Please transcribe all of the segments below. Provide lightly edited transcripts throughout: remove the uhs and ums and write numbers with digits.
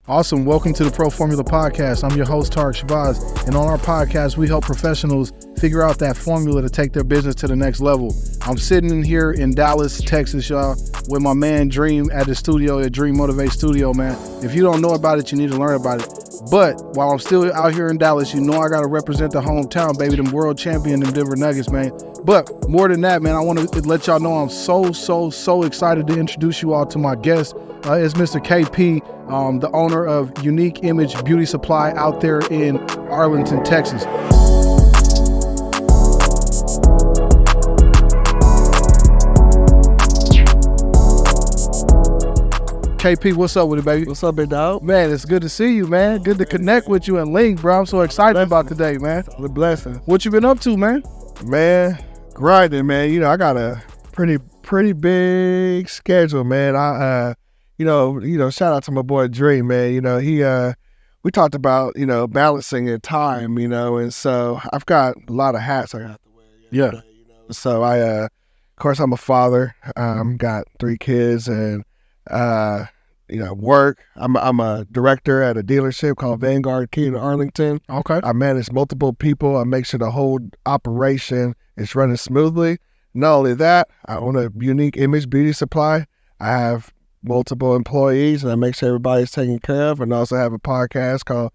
Awesome. Welcome to the Pro Formula Podcast. I'm your host, Tarek Shabazz. And on our podcast, we help professionals figure out that formula to take their business to the next level. I'm sitting in here in Dallas, Texas, y'all, with my man Dream at the studio at Dream Motivate Studio, man. If you don't know about it, you need to learn about it. But while I'm still out here in Dallas, you know I got to represent the hometown, baby, them world champion, them Denver Nuggets, man. But more than that, man, I want to let y'all know I'm so excited to introduce you all to my guest. It's Mr. KP, the owner of Unique Image Beauty Supply out there in Arlington, Texas. KP, what's up with it, baby? What's up, big dog? Man, it's good to see you, man. Good to connect with you and link, bro. I'm so excited about today, man. It's a blessing. What you been up to, man? Man, grinding, man. You know, I got a pretty big schedule, man. Shout out to my boy Dream, man. You know, we talked about, balancing in time, and so I've got a lot of hats I got to wear. Yeah. So of course, I'm a father. Got 3 kids and, work. I'm a director at a dealership called Vanguard Key in Arlington. Okay. I manage multiple people. I make sure the whole operation is running smoothly. Not only that, I own a Unique Image Beauty Supply. I have multiple employees, and I make sure everybody's taken care of. And I also have a podcast called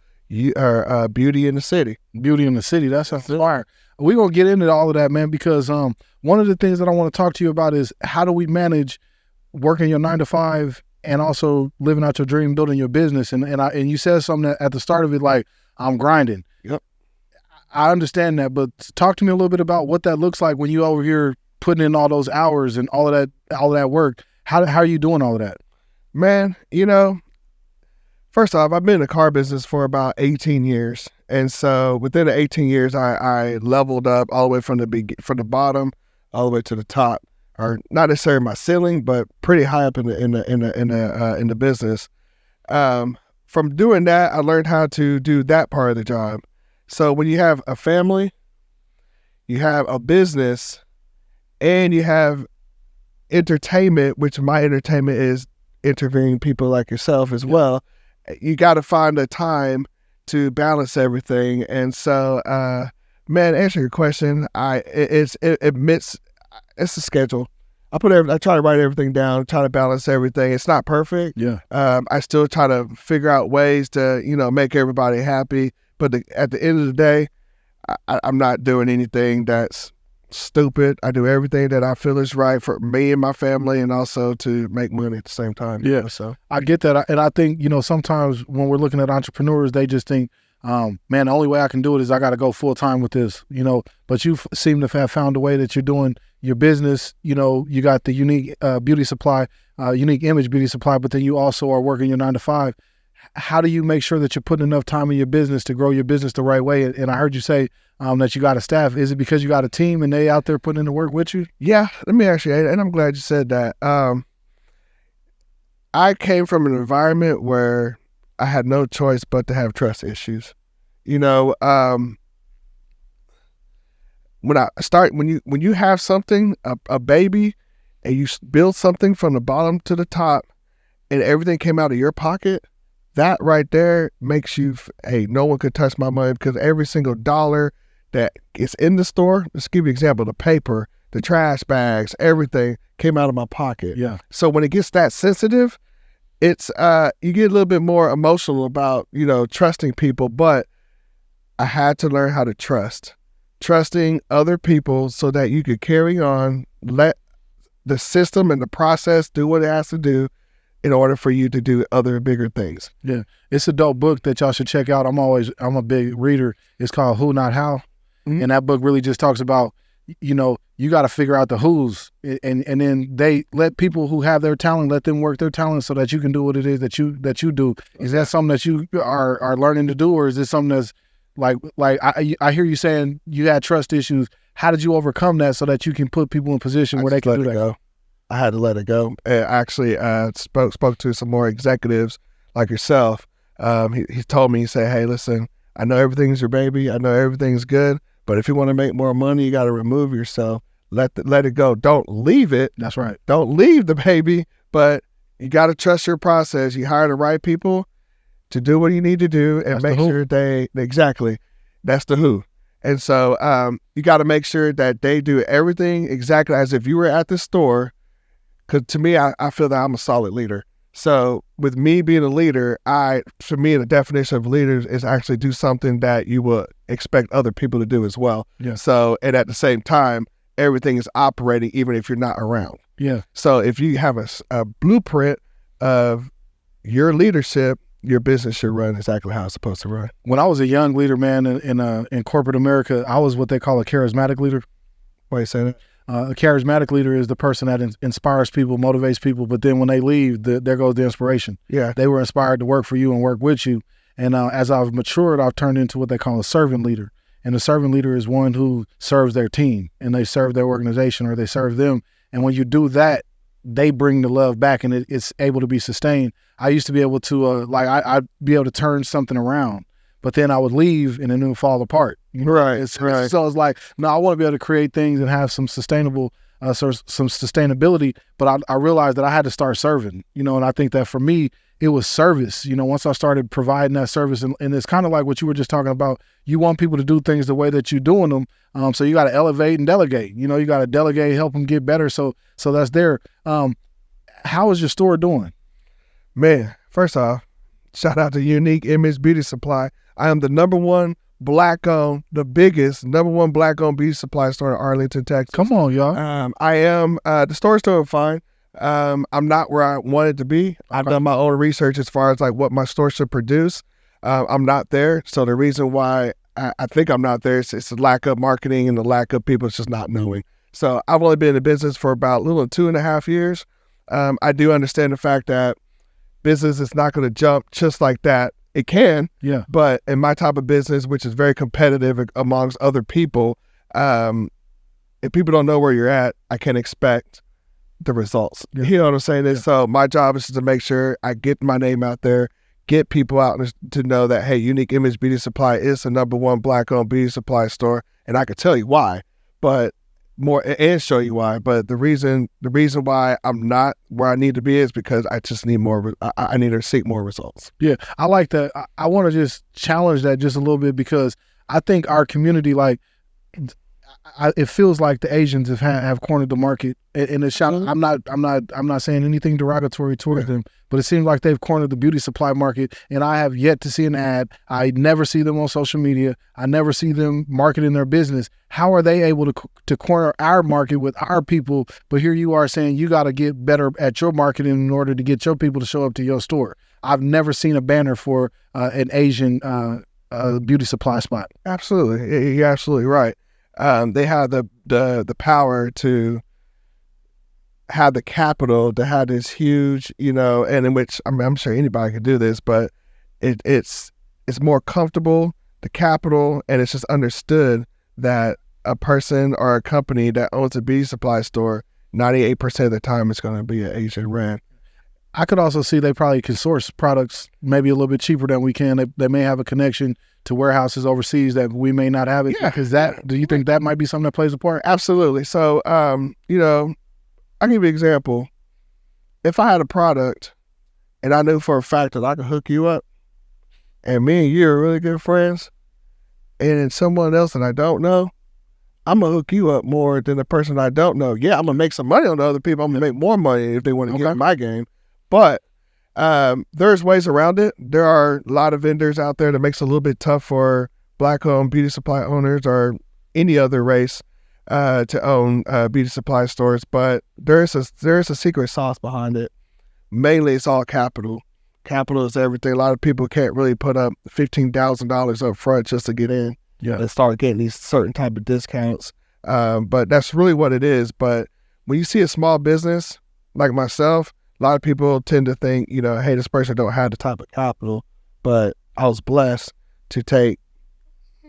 Beauty in the City. Beauty in the City. That's fire. We're going to get into all of that, man, because one of the things that I want to talk to you about is how do we manage working your 9 to 5 and also living out your dream, building your business. And you said something at the start of it, like, I'm grinding. Yep. I understand that, but talk to me a little bit about what that looks like when you over here putting in all those hours and all of that work. How are you doing all of that? Man, first off, I've been in the car business for about 18 years. And so within the 18 years, I leveled up all the way from the bottom all the way to the top. Or not necessarily my ceiling, but pretty high up in the business. From doing that, I learned how to do that part of the job. So when you have a family, you have a business, and you have entertainment, which my entertainment is interviewing people like yourself as well. You got to find a time to balance everything. And so, man, answering your question, it's a schedule. I try to write everything down, try to balance everything. It's not perfect. Yeah. I still try to figure out ways to, make everybody happy. But at the end of the day, I'm not doing anything that's stupid. I do everything that I feel is right for me and my family, and also to make money at the same time. Yeah. So I get that. And I think, sometimes when we're looking at entrepreneurs, they just think, man, the only way I can do it is I got to go full time with this, but you seem to have found a way that you're doing your business. You got the unique beauty supply, Unique Image Beauty Supply, but then you also are working your 9 to 5. How do you make sure that you're putting enough time in your business to grow your business the right way? And I heard you say that you got a staff. Is it because you got a team and they out there putting in the work with you? Yeah, let me ask you, and I'm glad you said that. I came from an environment where I had no choice but to have trust issues. When you have something, a baby, and you build something from the bottom to the top, and everything came out of your pocket, that right there makes you, hey, no one could touch my money, because every single dollar that is in the store, let's give you an example, the paper, the trash bags, everything came out of my pocket. Yeah. So when it gets that sensitive, it's you get a little bit more emotional about, trusting people, but I had to learn how to trusting other people so that you could carry on, let the system and the process do what it has to do in order for you to do other bigger things. Yeah. It's a dope book that y'all should check out. I'm a big reader. It's called Who Not How. Mm-hmm. And that book really just talks about, you got to figure out the who's, and then they let people who have their talent, let them work their talent so that you can do what it is that you do. Is that something that you are learning to do, or is this something that's like I hear you saying you had trust issues. How did you overcome that so that you can put people in position where they can do that? Go. I had to let it go. I actually spoke to some more executives like yourself. He told me, he said, hey, listen, I know everything's your baby. I know everything's good. But if you want to make more money, you got to remove yourself. Let it go. Don't leave it. That's right. Don't leave the baby, but you got to trust your process. You hire the right people. to do what you need to do and That's make the who. sure that's the who. And so you got to make sure that they do everything exactly as if you were at the store. Because to me, I feel that I'm a solid leader. So with me being a leader, for me, the definition of leaders is actually do something that you would expect other people to do as well. Yeah. So, and at the same time, everything is operating even if you're not around. Yeah. So if you have a blueprint of your leadership, your business should run exactly how it's supposed to run. When I was a young leader, man, in corporate America, I was what they call a charismatic leader. Why you say that? A charismatic leader is the person that inspires people, motivates people, but then when they leave, there goes the inspiration. Yeah. They were inspired to work for you and work with you. And as I've matured, I've turned into what they call a servant leader. And a servant leader is one who serves their team and they serve their organization or they serve them. And when you do that, they bring the love back and it's able to be sustained. I used to be able to, I'd be able to turn something around, but then I would leave and then it would fall apart. You know? Right. So it's like, no, I want to be able to create things and have some sustainable, some sustainability. But I realized that I had to start serving, you know, and I think that for me, it was service. You know, once I started providing that service, and it's kind of like what you were just talking about. You want people to do things the way that you're doing them. So you got to elevate and delegate. You know, you got to delegate, help them get better. So that's there. How is your store doing? Man, first off, shout out to Unique Image Beauty Supply. I am the #1 Black-owned, the biggest #1 Black-owned beauty supply store in Arlington, Texas. Come on, y'all. I am. The store's doing fine. I'm not where I wanted to be. I've done my own research as far as like what my store should produce. I'm not there. So the reason why I think I'm not there is it's the lack of marketing and the lack of people just not knowing. So I've only been in the business for about a little over 2.5 years. I do understand the fact that business is not going to jump just like that. It can, yeah. But in my type of business, which is very competitive amongst other people, if people don't know where you're at, I can't expect the results. Yeah. You know what I'm saying? Yeah. So my job is to make sure I get my name out there, get people out to know that, hey, Unique Image Beauty Supply is the #1 Black-owned beauty supply store. And I could tell you why, but show you why. But the reason why I'm not where I need to be is because I just need more. I need to seek more results. Yeah, I like that. I want to just challenge that just a little bit because I think our community, it feels like the Asians have cornered the market, and it's Mm-hmm. I'm not saying anything derogatory towards them, but it seems like they've cornered the beauty supply market, and I have yet to see an ad. I never see them on social media. I never see them marketing their business. How are they able to corner our market with our people? But here you are saying you got to get better at your marketing in order to get your people to show up to your store. I've never seen a banner for an Asian beauty supply spot. Absolutely, you're absolutely right. They have the power to have the capital to have this huge, and in which I'm sure anybody could do this, but it's more comfortable, the capital, and it's just understood that a person or a company that owns a beauty supply store, 98% of the time it's going to be an Asian brand. I could also see they probably can source products maybe a little bit cheaper than we can. They may have a connection to warehouses overseas that we may not have it. Yeah. Do you think that might be something that plays a part? Absolutely. So, I'll give you an example. If I had a product and I knew for a fact that I could hook you up and me and you are really good friends and then someone else that I don't know, I'm going to hook you up more than the person I don't know. Yeah, I'm going to make some money on the other people. I'm going to make more money if they want to get in my game. But there's ways around it. There are a lot of vendors out there that makes it a little bit tough for Black-owned beauty supply owners or any other race to own beauty supply stores. But there is a secret sauce behind it. Mainly, it's all capital. Capital is everything. A lot of people can't really put up $15,000 up front just to get in. Yeah, and start getting these certain type of discounts. But that's really what it is. But when you see a small business like myself, a lot of people tend to think, hey, this person don't have the type of capital. But I was blessed to take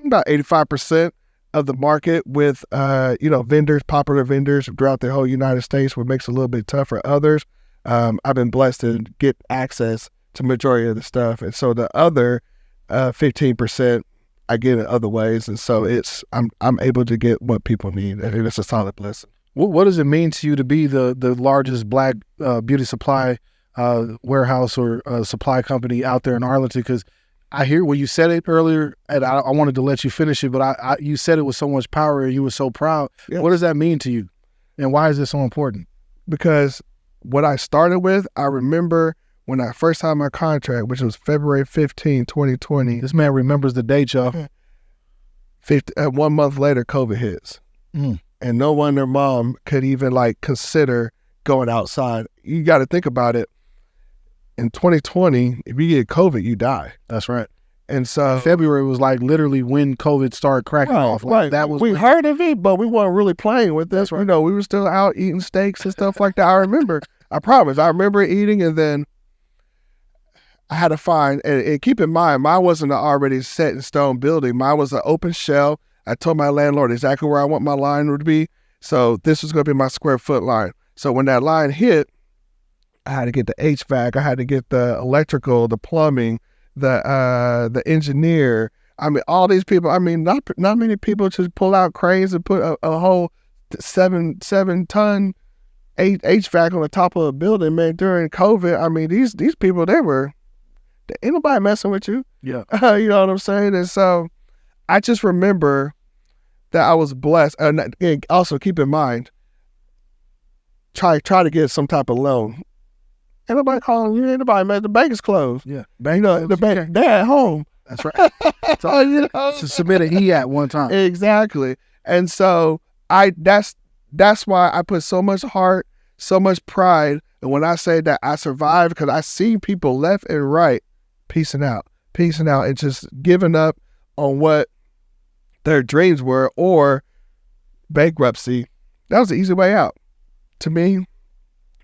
about 85% of the market with, vendors, popular vendors throughout the whole United States, what makes it a little bit tough for others. I've been blessed to get access to majority of the stuff. And so the other 15%, I get it other ways, and so I'm able to get what people need, and it's a solid blessing. What does it mean to you to be the largest Black beauty supply warehouse or supply company out there in Arlington? Because I hear when you said it earlier, and I wanted to let you finish it, but you said it with so much power and you were so proud. Yeah. What does that mean to you? And why is this so important? Because what I started with, I remember when I first signed my contract, which was February 15, 2020. This man remembers the date, y'all. 1 month later, COVID hits. And no one, their mom, could even like consider going outside. You got to think about it. In 2020, if you get COVID, you die. That's right. And so February was like literally when COVID started cracking off. Like, that was we heard of it, but we weren't really playing with this. Right. You know, we were still out eating steaks and stuff like that. I remember. I promise. I remember eating, and then I had to find, and keep in mind, mine wasn't an already set in stone building. Mine was an open shell. I told my landlord exactly where I want my line to be. So this was going to be my square foot line. So when that line hit, I had to get the HVAC. I had to get the electrical, the plumbing, the engineer. I mean, all these people. I mean, not many people just pull out cranes and put a whole 7-ton HVAC on the top of a building, man. During COVID, I mean, these people, ain't nobody messing with you. Yeah. You know what I'm saying? And so I just remember that I was blessed. And also keep in mind, try to get some type of loan. Ain't nobody calling you. Ain't nobody, man. The bank is closed. Yeah. You know, the bank, they're at home. That's right. So, you know? To submit an E-at one time. Exactly. And so that's why I put so much heart, so much pride. And when I say that I survived, because I see people left and right peacing out, and just giving up on what their dreams were or bankruptcy. That was the easy way out. To me,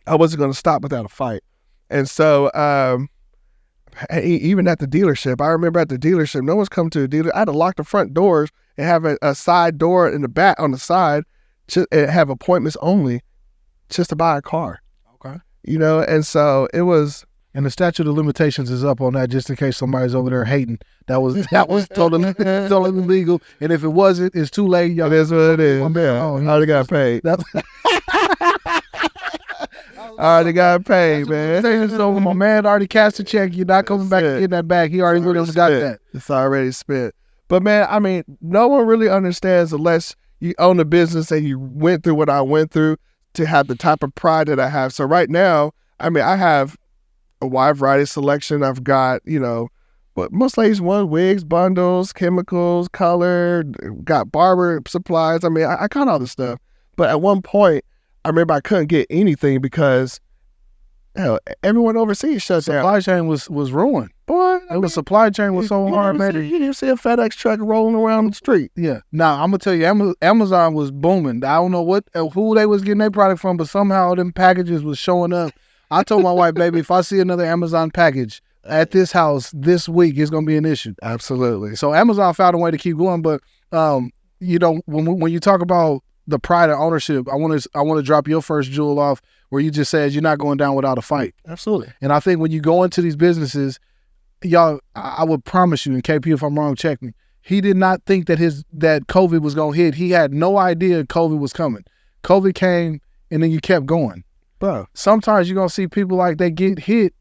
I wasn't going to stop without a fight. And so even at the dealership, I remember at the dealership, no one's come to the dealer. I had to lock the front doors and have a side door in the back on the side and have appointments only just to buy a car. Okay. You know, and so it was. And the statute of limitations is up on that, just in case somebody's over there hating. That was totally legal. And if it wasn't, it's too late. Y'all. It is what it is. I already got paid. I already got paid, man. So my man already cashed a check. You're not coming back to get that back. He already got that. It's already spent. But man, I mean, no one really understands unless you own a business and you went through what I went through to have the type of pride that I have. So right now, I mean, I have a wide variety of selection. I've got, but most ladies want wigs, bundles, chemicals, color, got barber supplies. I mean, I got all this stuff. But at one point, I remember I couldn't get anything because everyone overseas shut down. Supply chain was ruined. Boy, supply chain was so hard, man. You didn't see a FedEx truck rolling around the street. Yeah. Now, I'm going to tell you, Amazon was booming. I don't know who they was getting their product from, but somehow them packages was showing up. I told my wife, baby, if I see another Amazon package at this house this week, it's going to be an issue. Absolutely. So Amazon found a way to keep going. But, when you talk about the pride of ownership, I want to drop your first jewel off where you just said you're not going down without a fight. Absolutely. And I think when you go into these businesses, y'all, I would promise you, and KP, if I'm wrong, check me. He did not think that COVID was going to hit. He had no idea COVID was coming. COVID came, and then you kept going. Bro, sometimes you're going to see people like they get hit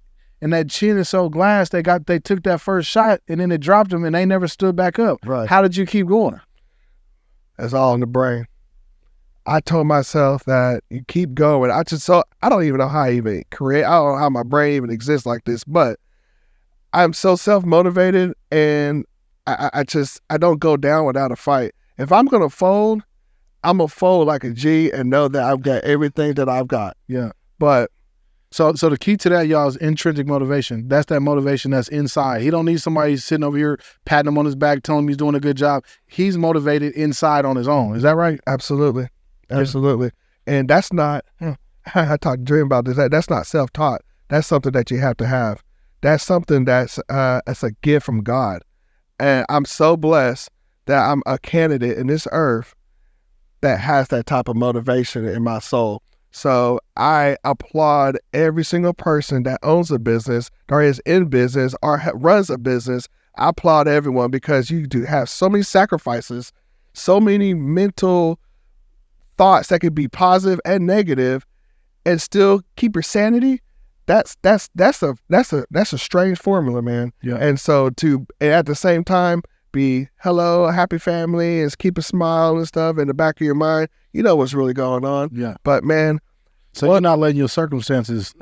and that chin is so glass, they took that first shot and then it dropped them and they never stood back up. Right. How did you keep going? That's all in the brain. I told myself that you keep going. I don't even know how I even create. I don't know how my brain even exists like this, but I'm so self-motivated and I don't go down without a fight. If I'm going to fold, I'm going to fold like a G and know that I've got everything that I've got. Yeah. But so the key to that, y'all, is intrinsic motivation. That's that motivation that's inside. He don't need somebody sitting over here patting him on his back, telling him he's doing a good job. He's motivated inside on his own. Is that right? Absolutely. Absolutely. And that's not, I talked to Dream about this, that's not self-taught. That's something that you have to have. That's something that's a gift from God. And I'm so blessed that I'm a candidate in this earth that has that type of motivation in my soul. So I applaud every single person that owns a business or is in business or runs a business. I applaud everyone because you do have so many sacrifices, so many mental thoughts that could be positive and negative and still keep your sanity that's a strange formula, man. Yeah. And so to at the same time be hello, happy family, and keep a smile and stuff in the back of your mind, you know what's really going on. Yeah. But man, so you're not letting your circumstances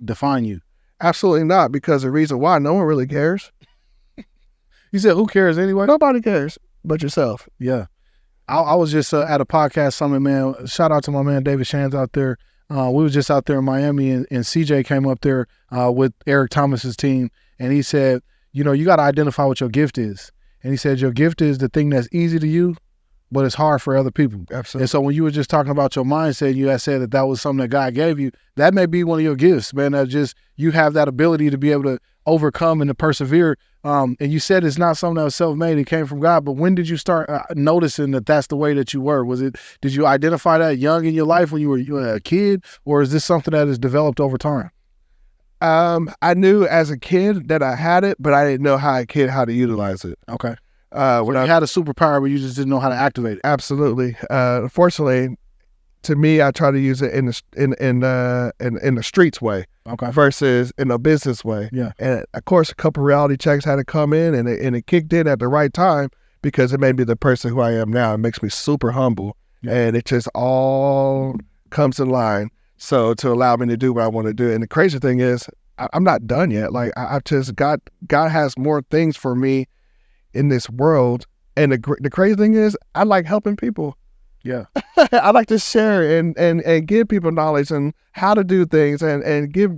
define you. Absolutely not, because the reason why, no one really cares. You said, who cares anyway? Nobody cares but yourself. Yeah. I was just at a podcast summit, man. Shout out to my man David Shands out there. We was just out there in Miami, and CJ came up there with Eric Thomas's team, and he said, you know, you got to identify what your gift is. And he said your gift is the thing that's easy to you, but it's hard for other people. Absolutely. And so when you were just talking about your mindset, you had said that was something that God gave you. That may be one of your gifts, man. That just you have that ability to be able to overcome and to persevere. And you said it's not something that was self-made; it came from God. But when did you start noticing that that's the way that you were? Did you identify that young in your life when you were a kid, or is this something that has developed over time? I knew as a kid that I had it, but I didn't know how to utilize it. Okay. When I had a superpower, but you just didn't know how to activate it. Absolutely. Unfortunately, to me, I try to use it in the streets way, okay, versus in a business way. Yeah. And of course, a couple reality checks had to come in, and it kicked in at the right time, because it made me the person who I am now. It makes me super humble, and it just all comes in line. So to allow me to do what I want to do. And the crazy thing is, I'm not done yet. Like I just God has more things for me in this world. And the crazy thing is, I like helping people. Yeah. I like to share and give people knowledge and how to do things, and give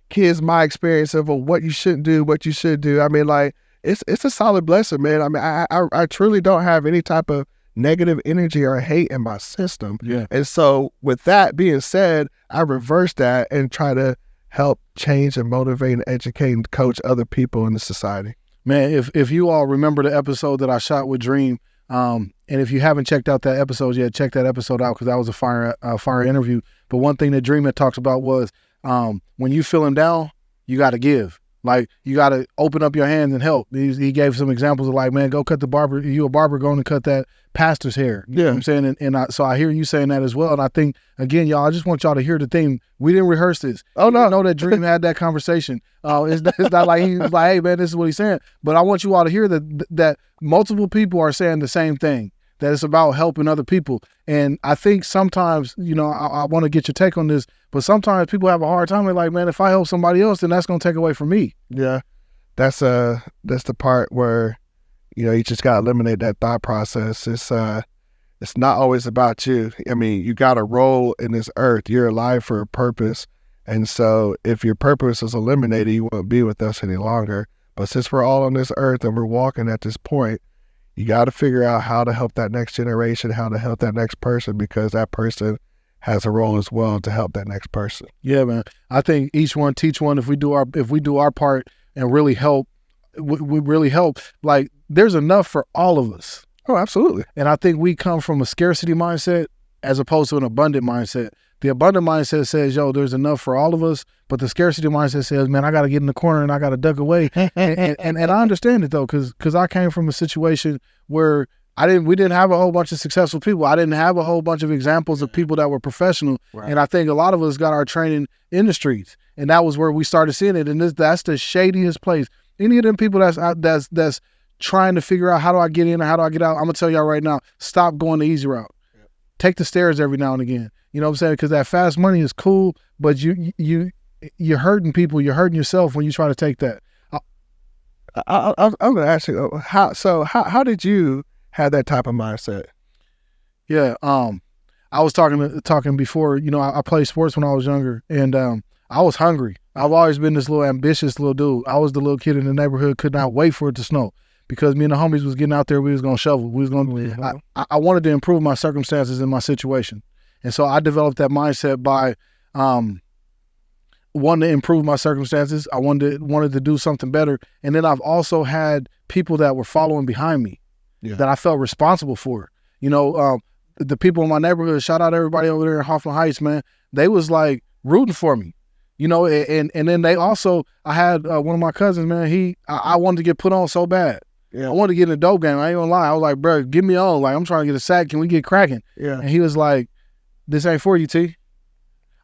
kids my experience of what you shouldn't do, what you should do. I mean, like it's a solid blessing, man. I mean, I truly don't have any type of negative energy or hate in my system. Yeah. And so with that being said, I reverse that and try to help change and motivate and educate and coach other people in the society. Man, if you all remember the episode that I shot with Dream, and if you haven't checked out that episode yet, check that episode out, because that was a fire interview. But one thing that Dream had talked about was when you feeling down, you got to give. Like, you got to open up your hands and help. He gave some examples of, like, man, go cut the barber. You a barber, going to cut that pastor's hair. You know what I'm saying? So I hear you saying that as well. And I think, again, y'all, I just want y'all to hear the thing. We didn't rehearse this. Oh, no. I know that Dream had that conversation. It's not like he was like, hey, man, this is what he's saying. But I want you all to hear that multiple people are saying the same thing, that it's about helping other people. And I think sometimes, you know, I want to get your take on this, but sometimes people have a hard time. They're like, man, if I help somebody else, then that's going to take away from me. Yeah. That's the part where, you know, you just got to eliminate that thought process. It's not always about you. I mean, you got a role in this earth. You're alive for a purpose. And so if your purpose is eliminated, you won't be with us any longer. But since we're all on this earth and we're walking at this point, you got to figure out how to help that next generation, how to help that next person, because that person has a role as well to help that next person. Yeah, man. I think each one teach one. If we do our part and really help, we really help. Like, there's enough for all of us. Oh, absolutely. And I think we come from a scarcity mindset as opposed to an abundant mindset. The abundant mindset says, yo, there's enough for all of us. But the scarcity mindset says, man, I got to get in the corner and I got to duck away. and I understand it, though, because I came from a situation where we didn't have a whole bunch of successful people. I didn't have a whole bunch of examples of people that were professional. Right. And I think a lot of us got our training in the streets. And that was where we started seeing it. And that's the shadiest place. Any of them people that's trying to figure out, how do I get in or how do I get out? I'm going to tell y'all right now, stop going the easy route. Yep. Take the stairs every now and again. You know what I'm saying? Because that fast money is cool, but you're hurting people. You're hurting yourself when you try to take that. I'm going to ask you, how did you have that type of mindset? Yeah. I was talking before, you know, I played sports when I was younger, and I was hungry. I've always been this little ambitious little dude. I was the little kid in the neighborhood, could not wait for it to snow, because me and the homies was getting out there. We was going to shovel. We was going to, I wanted to improve my circumstances in my situation. And so I developed that mindset by wanting to improve my circumstances. I wanted to do something better. And then I've also had people that were following behind me that I felt responsible for. You know, the people in my neighborhood, shout out everybody over there in Hoffman Heights, man. They was like rooting for me. You know, and then they also, I had one of my cousins, man, I wanted to get put on so bad. Yeah. I wanted to get in a dope game. I ain't gonna lie. I was like, bro, get me on. Like, I'm trying to get a sack. Can we get cracking? Yeah. And he was like, this ain't for you, T.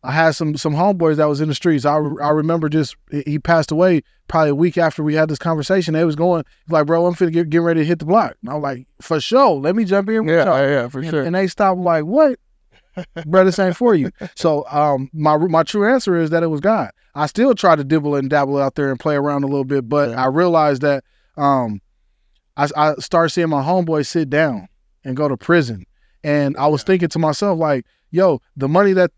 I had some homeboys that was in the streets. I remember he passed away probably a week after we had this conversation. They was going like, bro, I'm finna get ready to hit the block. And I was like, for sure, let me jump in. Yeah, for sure. And they stopped like, what? Bro, this ain't for you. So my true answer is that it was God. I still try to dibble and dabble out there and play around a little bit, but I realized that I started seeing my homeboys sit down and go to prison. And I was thinking to myself, like, yo, the money that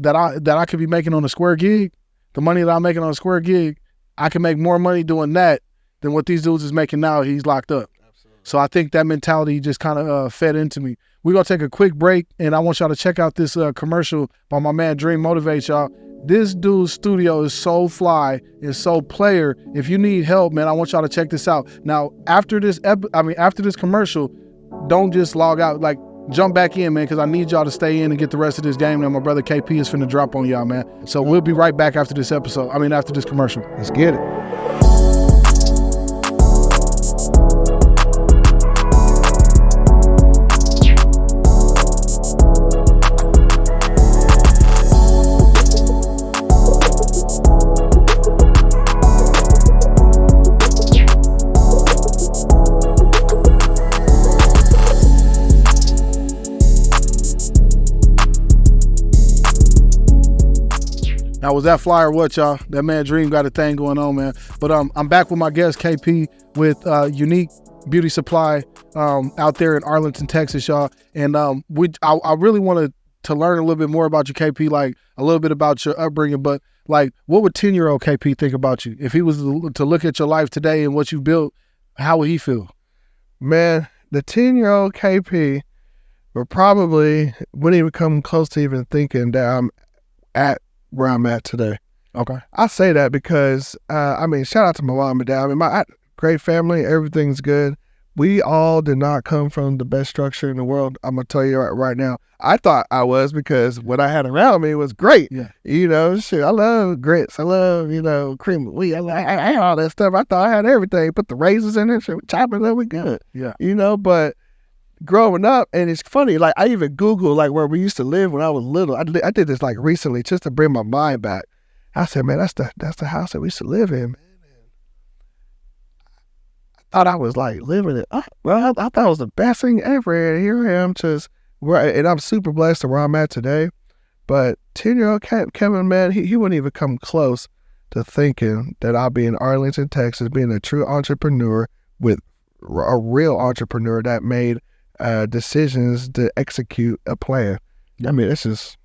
I could be making on a square gig, the money that I'm making on a square gig, I can make more money doing that than what these dudes is making now. He's locked up. Absolutely. So I think that mentality just kind of fed into me. We're going to take a quick break, and I want y'all to check out this commercial by my man Dream Motivates, y'all. This dude's studio is so fly, is so player. If you need help, man, I want y'all to check this out. Now, after this commercial, don't just log out. Like, jump back in, man, because I need y'all to stay in and get the rest of this game that my brother KP is finna drop on y'all, man. So we'll be right back after this after this commercial. Let's get it. Now, was that fly or what, y'all? That man Dream got a thing going on, man. But I'm back with my guest, KP, with Unique Beauty Supply out there in Arlington, Texas, y'all. And I really wanted to learn a little bit more about you, KP, like a little bit about your upbringing. But, like, what would 10-year-old KP think about you? If he was to look at your life today and what you built, how would he feel? Man, the 10-year-old KP wouldn't even come close to even thinking that I'm at where I'm at today. Okay. I say that because, shout out to my mom and dad. My great family, everything's good. We all did not come from the best structure in the world. I'm going to tell you right now. I thought I was because what I had around me was great. Yeah. I love grits. I love, cream of wheat. I had all that stuff. I thought I had everything. Put the raisins in it, chop it up, we good. Yeah. But growing up, and it's funny, like I even Googled like where we used to live when I was little. I did this like recently just to bring my mind back. I said, man, that's the house that we used to live in, man. I thought I was like living it up, bro. I thought it was the best thing ever. And here I am and I'm super blessed to where I'm at today. But 10-year-old Kevin, man, he wouldn't even come close to thinking that I'll be in Arlington, Texas, being a true entrepreneur with a real entrepreneur that made decisions to execute a plan. I mean, it's just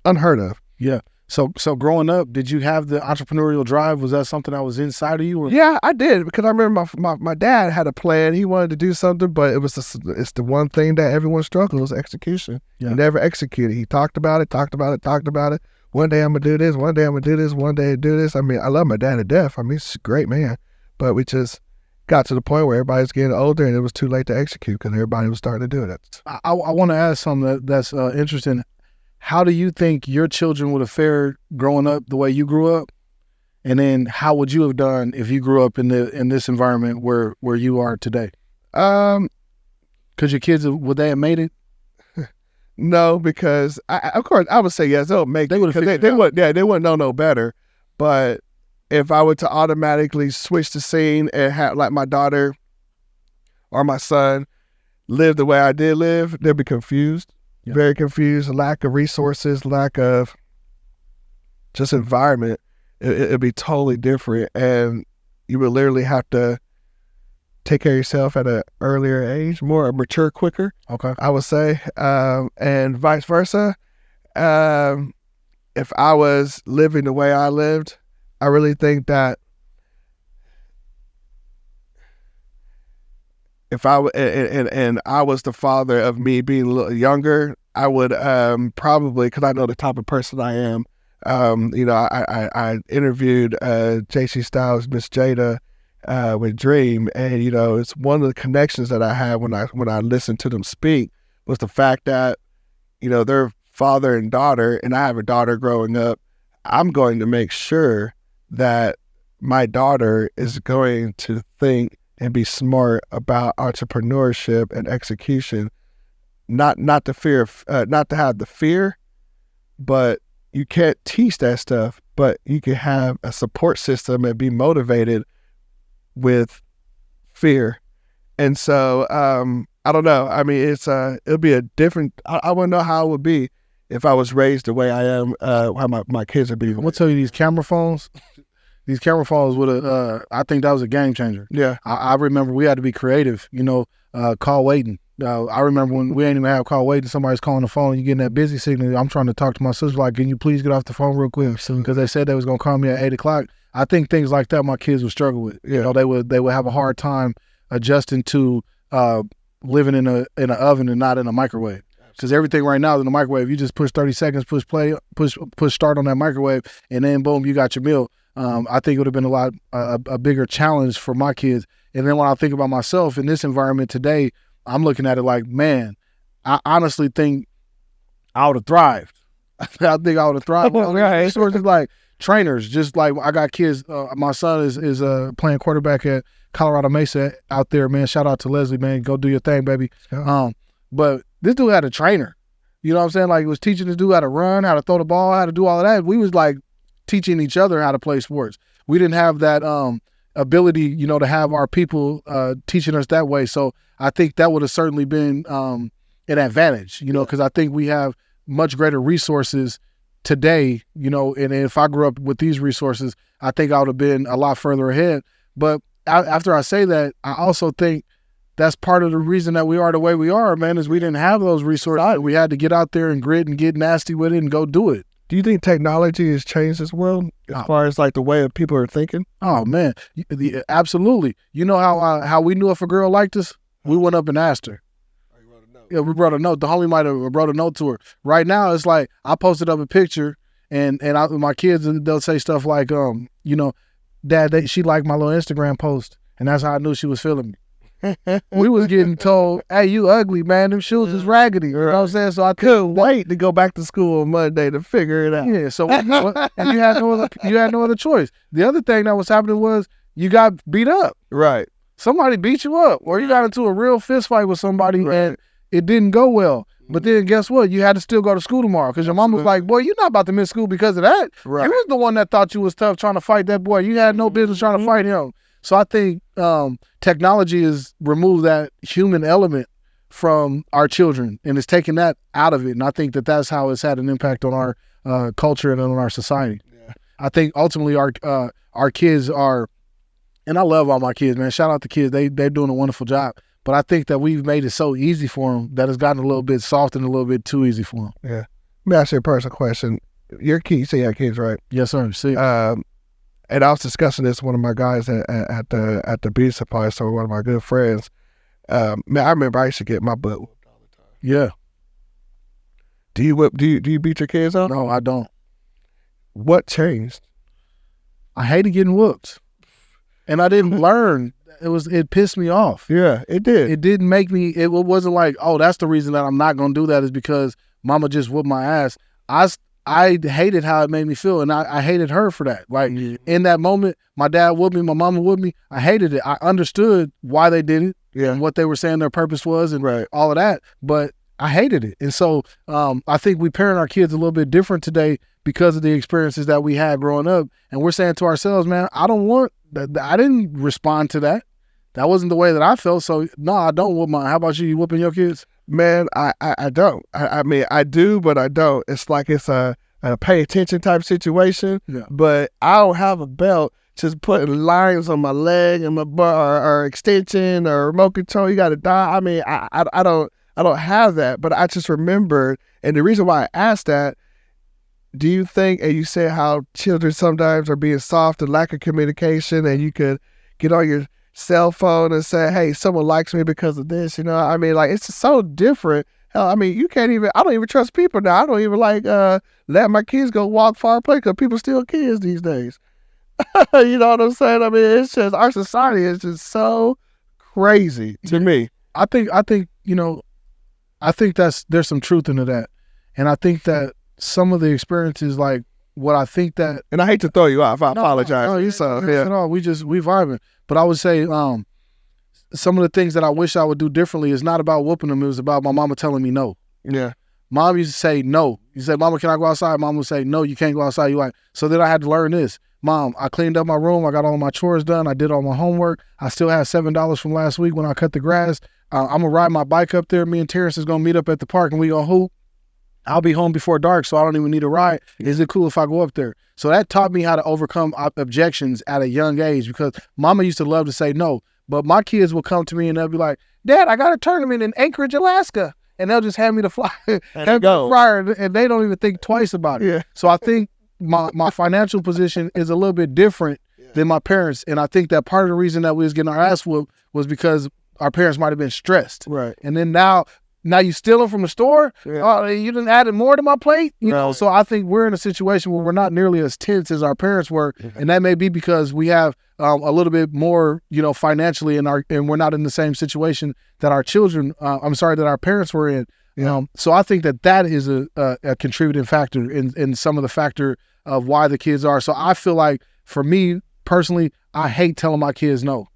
unheard of. Yeah. So growing up, did you have the entrepreneurial drive? Was that something that was inside of you? Or? Yeah, I did, because I remember my dad had a plan. He wanted to do something, but it's the one thing that everyone struggles, execution. Yeah. He never executed. He talked about it. One day I'm going to do this. One day I'm going to do this. One day I do this. I mean, I love my dad to death. I mean, he's a great man. But we just got to the point where everybody's getting older and it was too late to execute because everybody was starting to do it. I want to ask something that's interesting. How do you think your children would have fared growing up the way you grew up? And then how would you have done if you grew up in this environment where you are today? Because your kids, would they have made it? No, because of course I would say yes, they'll make it. They would have they wouldn't know no better. But if I were to automatically switch the scene and have like my daughter or my son live the way I did live, they'd be confused. Yeah. Very confused, lack of resources, lack of just environment. It'd be totally different. And you would literally have to take care of yourself at an earlier age, more mature quicker. Okay. I would say. And vice versa. If I was living the way I lived, I really think that if I and I was the father of me being a little younger, I would probably, because I know the type of person I am. I interviewed JC Styles, Miss Jada, with Dream, and it's one of the connections that I had when I listened to them speak was the fact that they're father and daughter, and I have a daughter growing up. I'm going to make sure that my daughter is going to think and be smart about entrepreneurship and execution, not to have the fear, but you can't teach that stuff, but you can have a support system and be motivated with fear. And so, I don't know. I mean, it'll be a different, I wouldn't know how it would be if I was raised the way I am, how my kids would be. I'm gonna tell you, these camera phones would have, I think that was a game changer. Yeah. I remember we had to be creative, call waiting. I remember when we ain't even have call waiting, somebody's calling the phone, you getting that busy signal. I'm trying to talk to my sister, like, can you please get off the phone real quick? Because they said they was gonna call me at 8 o'clock. I think things like that my kids would struggle with. Yeah. They would have a hard time adjusting to living in an oven and not in a microwave. Because everything right now is in the microwave. You just push 30 seconds, push play, push start on that microwave, and then boom, you got your meal. I think it would have been a bigger challenge for my kids. And then when I think about myself in this environment today, I'm looking at it like, man, I honestly think I would have thrived. I think I would have thrived. Right. Sources like trainers, just like I got kids. My son is playing quarterback at Colorado Mesa out there, man. Shout out to Leslie, man. Go do your thing, baby. Yeah. But this dude had a trainer. You know what I'm saying? Like, he was teaching this dude how to run, how to throw the ball, how to do all of that. We was like teaching each other how to play sports. We didn't have that ability, to have our people teaching us that way. So I think that would have certainly been an advantage, because I think we have much greater resources today, and if I grew up with these resources, I think I would have been a lot further ahead. But after I say that, I also think that's part of the reason that we are the way we are, man, is we didn't have those resources. We had to get out there and grit and get nasty with it and go do it. Do you think technology has changed this world as far as like the way people are thinking? Oh, man, absolutely. You know how we knew if a girl liked us? We went up and asked her. Yeah, we brought a note. The homie might have brought a note to her. Right now, it's like I posted up a picture, and my kids, they'll say stuff like, Dad, she liked my little Instagram post, and that's how I knew she was feeling me. We was getting told, hey, you ugly, man. Them shoes is raggedy. You know what I'm saying? So I couldn't wait to go back to school on Monday to figure it out. Yeah, so and you had no other choice. The other thing that was happening was you got beat up. Right. Somebody beat you up, or you got into a real fist fight with somebody, and it didn't go well. But then guess what? You had to still go to school tomorrow because your mom was like, boy, you're not about to miss school because of that. Right. You was the one that thought you was tough trying to fight that boy. You had no business trying to fight him. So I think technology has removed that human element from our children and it's taken that out of it. And I think that's how it's had an impact on our culture and on our society. Yeah. I think ultimately our kids are, and I love all my kids, man. Shout out to kids. They're doing a wonderful job. But I think that we've made it so easy for them that it's gotten a little bit soft and a little bit too easy for them. Yeah. Let me ask you a personal question. Your kids, you say you have kids, right? Yes, sir. See. And I was discussing this with one of my guys at the beauty supply store, one of my good friends. Man, I remember I used to get my butt whooped all the time. Yeah. Do you beat your kids up? No, I don't. What changed? I hated getting whooped. And I didn't learn. It pissed me off. Yeah, it did. It didn't make me, it wasn't like, oh, that's the reason that I'm not going to do that is because mama just whooped my ass. I hated how it made me feel, and I hated her for that. Like, in that moment, my dad whooped me, my mama whooped me. I hated it. I understood why they did it and what they were saying their purpose was and all of that, but I hated it. And so I think we parent our kids a little bit different today because of the experiences that we had growing up. And we're saying to ourselves, man, I don't want that. I didn't respond to that. That wasn't the way that I felt. So, no, I don't whoop mine. How about you? You whooping your kids? Man, I don't. I mean, I do, but I don't. It's like it's a pay attention type situation, but I don't have a belt just putting lines on my leg and my butt or extension or remote control. You got to die. I mean, I don't have that, but I just remembered. And the reason why I asked that, do you think, and you said how children sometimes are being soft and lack of communication, and you could get on your cell phone and say, hey, someone likes me because of this, I mean, like, it's so different. Hell, I mean, I don't even trust people now. I don't even let my kids go walk far away because people steal kids these days. You know what I'm saying? I mean, it's just, our society is just so crazy to me. I think there's some truth into that. And I think that some of the experiences, like what I think that, and I hate to throw you off. I apologize. No, we vibing. But I would say some of the things that I wish I would do differently is not about whooping them. It was about my mama telling me no. Yeah. Mom used to say no. You say, Mama, can I go outside? Mom would say, no, you can't go outside. You like, so then I had to learn this. Mom, I cleaned up my room. I got all my chores done. I did all my homework. I still have $7 from last week when I cut the grass. I'm going to ride my bike up there. Me and Terrence is going to meet up at the park and we going to hoop. I'll be home before dark, so I don't even need a ride. Is it cool if I go up there? So that taught me how to overcome objections at a young age because Mama used to love to say no. But my kids will come to me and they'll be like, Dad, I got a tournament in Anchorage, Alaska. And they'll just hand me the flyer, and they don't even think twice about it. Yeah. So I think my financial position is a little bit different than my parents. And I think that part of the reason that we was getting our ass whooped was because our parents might have been stressed. Right. And then now you stealing from the store? Yeah. You done added more to my plate? You know, so I think we're in a situation where we're not nearly as tense as our parents were. And that may be because we have a little bit more, financially and we're not in the same situation that our children, that our parents were in. So I think that is a contributing factor in some of the factor of why the kids are. So I feel like for me personally, I hate telling my kids no.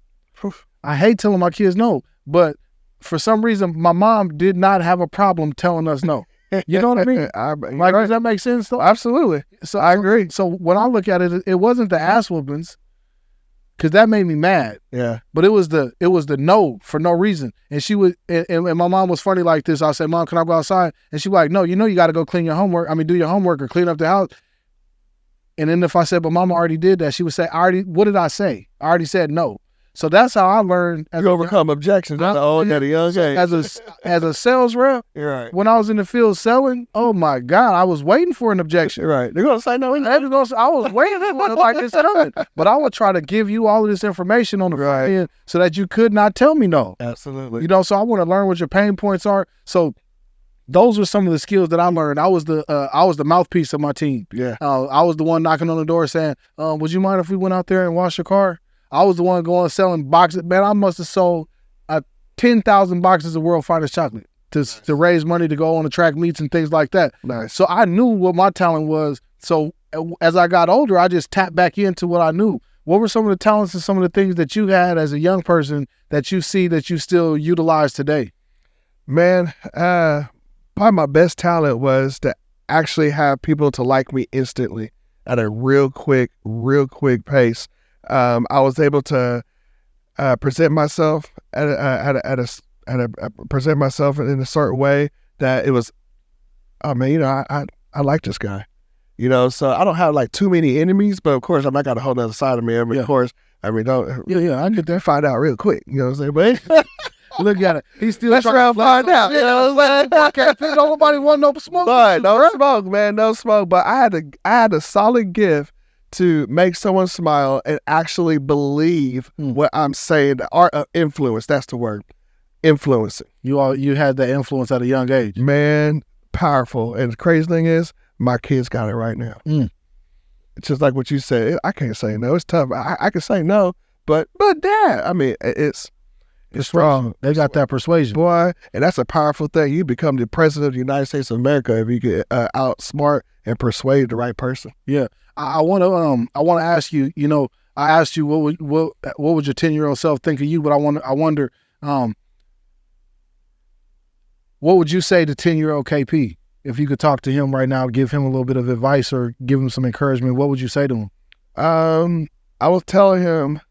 I hate telling my kids no, but for some reason, my mom did not have a problem telling us no. You know what I mean? Does that make sense? Though? Absolutely. So I agree. So when I look at it, it wasn't the ass whoopings, because that made me mad. Yeah. But it was the no for no reason. And she would, and my mom was funny like this. I'll say, Mom, can I go outside? And she'd be like, no, you got to go clean your homework. Do your homework or clean up the house. And then if I said, but Mama already did that, she would say, what did I say? I already said no. So that's how I learned. You overcome objections at a young age. As a sales rep, right. When I was in the field selling, oh my God, I was waiting for an objection. Right. They're going to say no. I was waiting for it like this. But I would try to give you all of this information on the front end so that you could not tell me no. Absolutely. So I want to learn what your pain points are. So those were some of the skills that I learned. I was the mouthpiece of my team. Yeah. I was the one knocking on the door saying, would you mind if we went out there and washed your car? I was the one going selling boxes. Man, I must have sold 10,000 boxes of World Finest chocolate to raise money to go on the track meets and things like that. Nice. So I knew what my talent was. So as I got older, I just tapped back into what I knew. What were some of the talents and some of the things that you had as a young person that you see that you still utilize today? Man, probably my best talent was to actually have people to like me instantly at a real quick pace. I was able to present myself present myself in a certain way that it was, I like this guy, so I don't have like too many enemies, but of course I got a whole other side of me. Of course, I get there, find out real quick, you know what I'm saying? But look at it. He's still let's trying to find out. Don't nobody want no smoke. But no smoke, man, no smoke. But I had a solid gift to make someone smile and actually believe what I'm saying. Art of influence, that's the word. Influencing. You had that influence at a young age. Man, powerful. And the crazy thing is, my kids got it right now. It's just like what you said. I can't say no. It's tough. I can say no, but Dad, it's strong. They got that persuasion. Boy, and that's a powerful thing. You become the president of the United States of America if you can outsmart and persuade the right person. Yeah. I want to ask you, I asked you what would your 10-year-old self think of you, but I wonder what would you say to 10-year-old KP if you could talk to him right now, give him a little bit of advice or give him some encouragement? What would you say to him? I was telling him,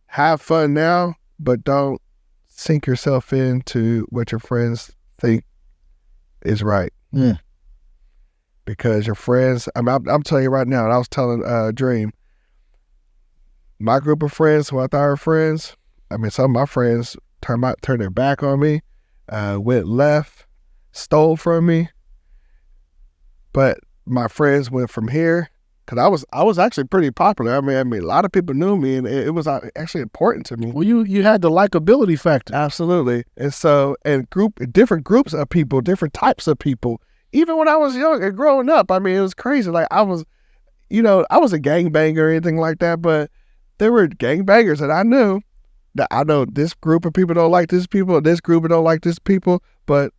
have fun now, but don't sink yourself into what your friends think is right. Yeah. Because your friends, I'm telling you right now, and I was telling Dream, my group of friends who I thought were friends, some of my friends turned their back on me, went left, stole from me. But my friends went from here, because I was actually pretty popular. I mean, a lot of people knew me, and it was actually important to me. Well, you had the likability factor. Absolutely. And so, different groups of people, different types of people. Even when I was young and growing up, it was crazy. Like I was a gangbanger or anything like that, but there were gangbangers that I knew that I know this group of people don't like this people, this group don't like this people, but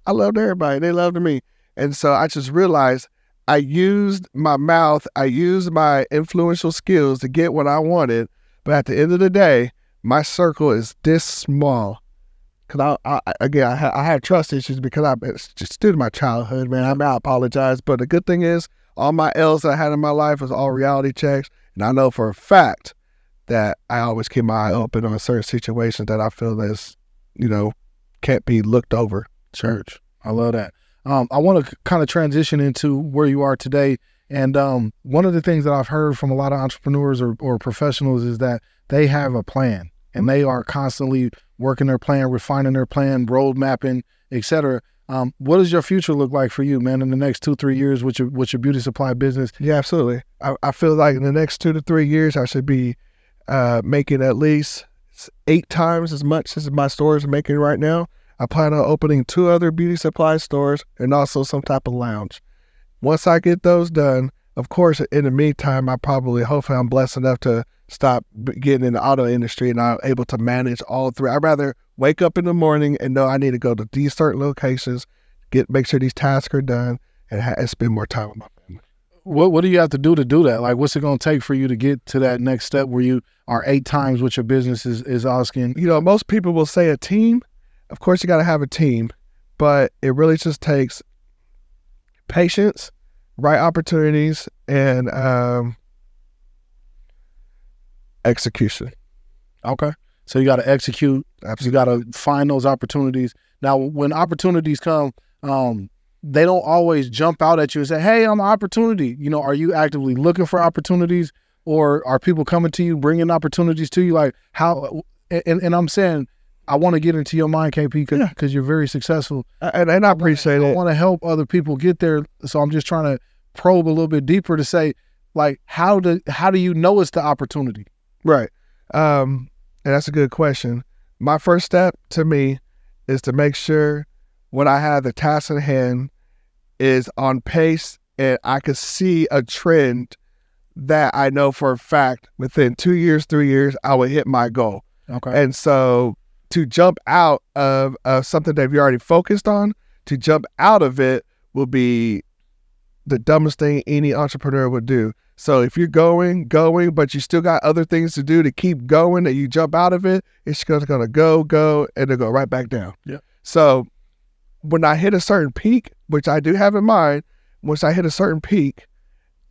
I loved everybody. They loved me. And so I just realized I used my mouth, I used my influential skills to get what I wanted. But at the end of the day, my circle is this small because I had trust issues because it's just due to my childhood, man. I apologize, but the good thing is all my L's that I had in my life was all reality checks, and I know for a fact that I always keep my eye open on certain situations that I feel as, can't be looked over. Church, I love that. I want to kind of transition into where you are today. And one of the things that I've heard from a lot of entrepreneurs or professionals is that they have a plan and they are constantly working their plan, refining their plan, road mapping, et cetera. What does your future look like for you, man, in the next 2-3 years with your beauty supply business? Yeah, absolutely. I feel like in the next 2 to 3 years, I should be making at least 8 times as much as my store is making right now. I plan on opening 2 other beauty supply stores and also some type of lounge. Once I get those done, of course, in the meantime, hopefully I'm blessed enough to stop getting in the auto industry and I'm able to manage all 3. I'd rather wake up in the morning and know I need to go to these certain locations, make sure these tasks are done, and spend more time with my family. What do you have to do that? Like, what's it going to take for you to get to that next step where you are 8 times what your business is asking? Most people will say a team. Of course, you got to have a team, but it really just takes patience, right opportunities, and execution. Okay. So you got to execute. Absolutely. You got to find those opportunities. Now, when opportunities come, they don't always jump out at you and say, hey, I'm an opportunity. Are you actively looking for opportunities, or are people coming to you, bringing opportunities to you? Like how, and I'm saying, I want to get into your mind, KP, because you're very successful. And I appreciate it. I want to help other people get there. So I'm just trying to probe a little bit deeper to say, like, how do you know it's the opportunity? Right. And that's a good question. My first step to me is to make sure when I have the task at hand is on pace and I can see a trend that I know for a fact within 2 years, 3 years, I will hit my goal. Okay. And so to jump out of something that you're already focused on, to jump out of it will be the dumbest thing any entrepreneur would do. So if you're going, but you still got other things to do to keep going, and you jump out of it, it's going to go, and it'll go right back down. Yeah. So when I hit a certain peak, which I do have in mind, once I hit a certain peak,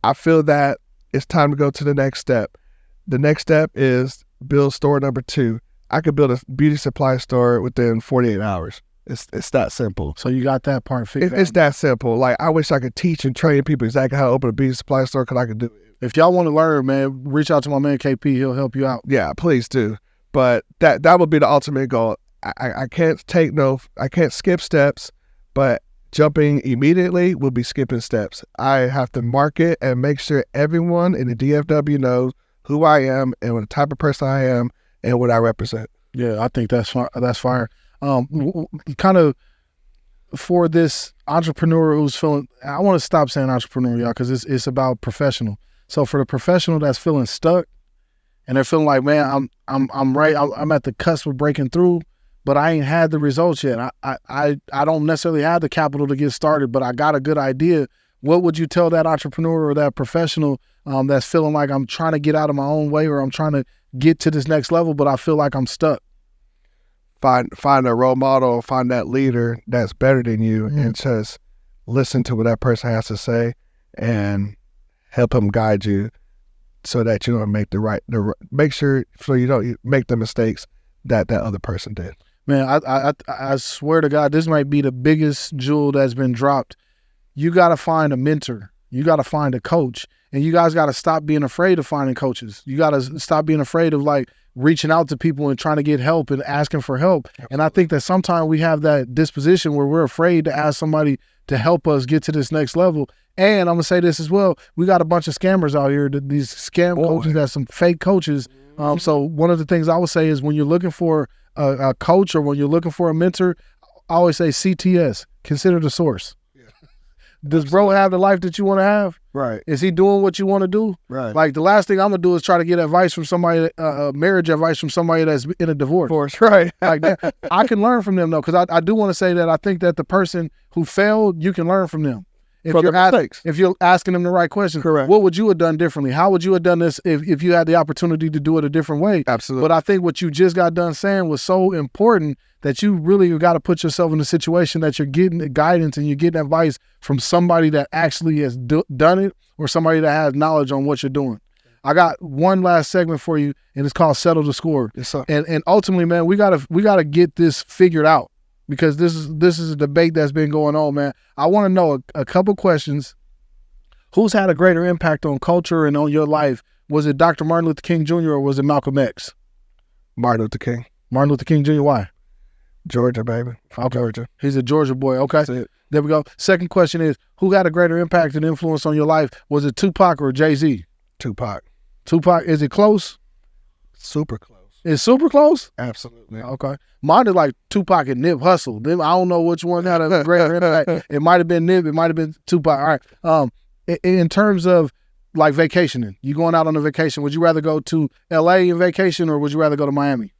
I feel that it's time to go to the next step. The next step is build store number 2. I could build a beauty supply store within 48 hours. It's that simple. So you got that part figured out. It's that simple. Like, I wish I could teach and train people exactly how to open a beauty supply store because I could do it. If y'all want to learn, man, reach out to my man KP. He'll help you out. Yeah, please do. But that would be the ultimate goal. I can't skip steps, but jumping immediately will be skipping steps. I have to market and make sure everyone in the DFW knows who I am and what type of person I am and what I represent. Yeah, I think that's fire. Kind of for this entrepreneur who's feeling, I want to stop saying entrepreneur, y'all, because it's about professional. So for the professional that's feeling stuck and they're feeling like, man, I'm at the cusp of breaking through, but I ain't had the results yet. I don't necessarily have the capital to get started, but I got a good idea. What would you tell that entrepreneur or that professional that's feeling like I'm trying to get out of my own way, or I'm trying to get to this next level, but I feel like I'm stuck? Find a role model, find that leader that's better than you, and just listen to what that person has to say and help them guide you so that you don't make sure so you don't make the mistakes that other person did. Man, I swear to God, this might be the biggest jewel that's been dropped. You got to find a mentor. You got to find a coach. And you guys got to stop being afraid of finding coaches. You got to stop being afraid of like reaching out to people and trying to get help and asking for help. Absolutely. And I think that sometimes we have that disposition where we're afraid to ask somebody to help us get to this next level. And I'm going to say this as well. We got a bunch of scammers out here, these scam coaches, that's some fake coaches. So one of the things I would say is when you're looking for a coach or when you're looking for a mentor, I always say CTS, consider the source. Does bro have the life that you want to have? Right. Is he doing what you want to do? Right. Like the last thing I'm going to do is try to get advice from somebody, marriage advice from somebody that's in a divorce. Right. Like that. I can learn from them though, because I do want to say that I think that the person who failed, you can learn from them. If from you're their mistakes. if you're asking them the right questions. Correct. What would you have done differently? How would you have done this if you had the opportunity to do it a different way? Absolutely. But I think what you just got done saying was so important that you really got to put yourself in a situation that you're getting guidance and you're getting advice from somebody that actually has done it or somebody that has knowledge on what you're doing. I got one last segment for you, and it's called Settle the Score. Yes, sir. And ultimately, man, we gotta get this figured out because this is a debate that's been going on, man. I want to know a couple questions. Who's had a greater impact on culture and on your life? Was it Dr. Martin Luther King Jr. or was it Malcolm X? Martin Luther King. Martin Luther King Jr. Why? Georgia, baby. Okay. Georgia. He's a Georgia boy. Okay. That's it. There we go. Second question is, who had a greater impact and influence on your life? Was it Tupac or Jay-Z? Tupac. Tupac, is it close? Super close. It's super close? Absolutely. Okay. Mine is like Tupac and Nip Hussle. I don't know which one had a greater impact. It might have been Nip. It might have been Tupac. All right. In terms of like vacationing, you going out on a vacation, would you rather go to L.A. in vacation or would you rather go to Miami?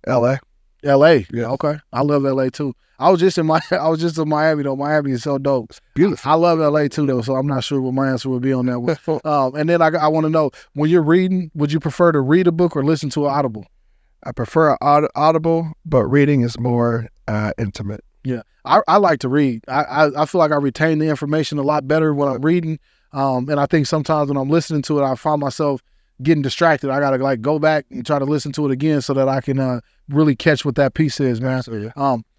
L.A. L.A. Yeah. Okay. I love L.A. too. I was just in Miami though. Miami is so dope. Beautiful. I love L.A. too though, so I'm not sure what my answer would be on that one. And then I want to know, when you're reading, would you prefer to read a book or listen to an Audible? I prefer Audible, but reading is more intimate. Yeah, I like to read. I feel like I retain the information a lot better when I'm reading. And I think sometimes when I'm listening to it, I find myself getting distracted. I gotta like go back and try to listen to it again so that I can really catch what that piece is, man. Absolutely.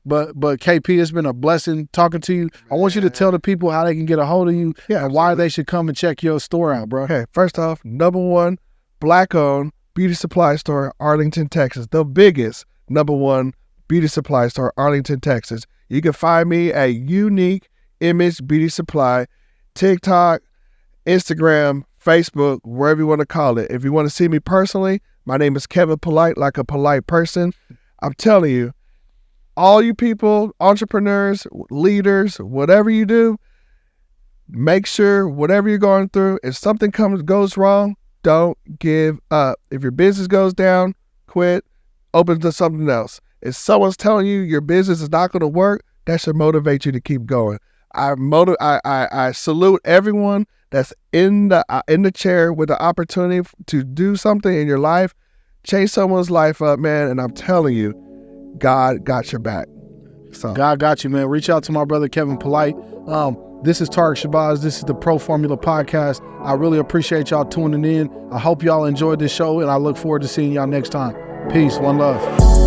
But KP, it's been a blessing talking to you. I want you to tell the people how they can get a hold of you and why they should come and check your store out, bro. Okay, first off, #1 Black-owned beauty supply store, Arlington, Texas. The biggest #1 beauty supply store, Arlington, Texas. You can find me at Unique Image Beauty Supply, TikTok, Instagram, Facebook, wherever you want to call it. If you want to see me personally, my name is Kevin Polite, like a polite person. I'm telling you, all you people, entrepreneurs, leaders, whatever you do, make sure whatever you're going through, if something goes wrong, don't give up. If your business goes down, quit, open to something else. If someone's telling you your business is not going to work, that should motivate you to keep going. I salute everyone that's in the chair with the opportunity to do something in your life, change someone's life up, man. And I'm telling you, God got your back. So God got you, man. Reach out to my brother Kevin Polite. This is Tariq Shabazz. This is the Pro Formula Podcast. I really appreciate y'all tuning in. I hope y'all enjoyed this show, and I look forward to seeing y'all next time. Peace. One love.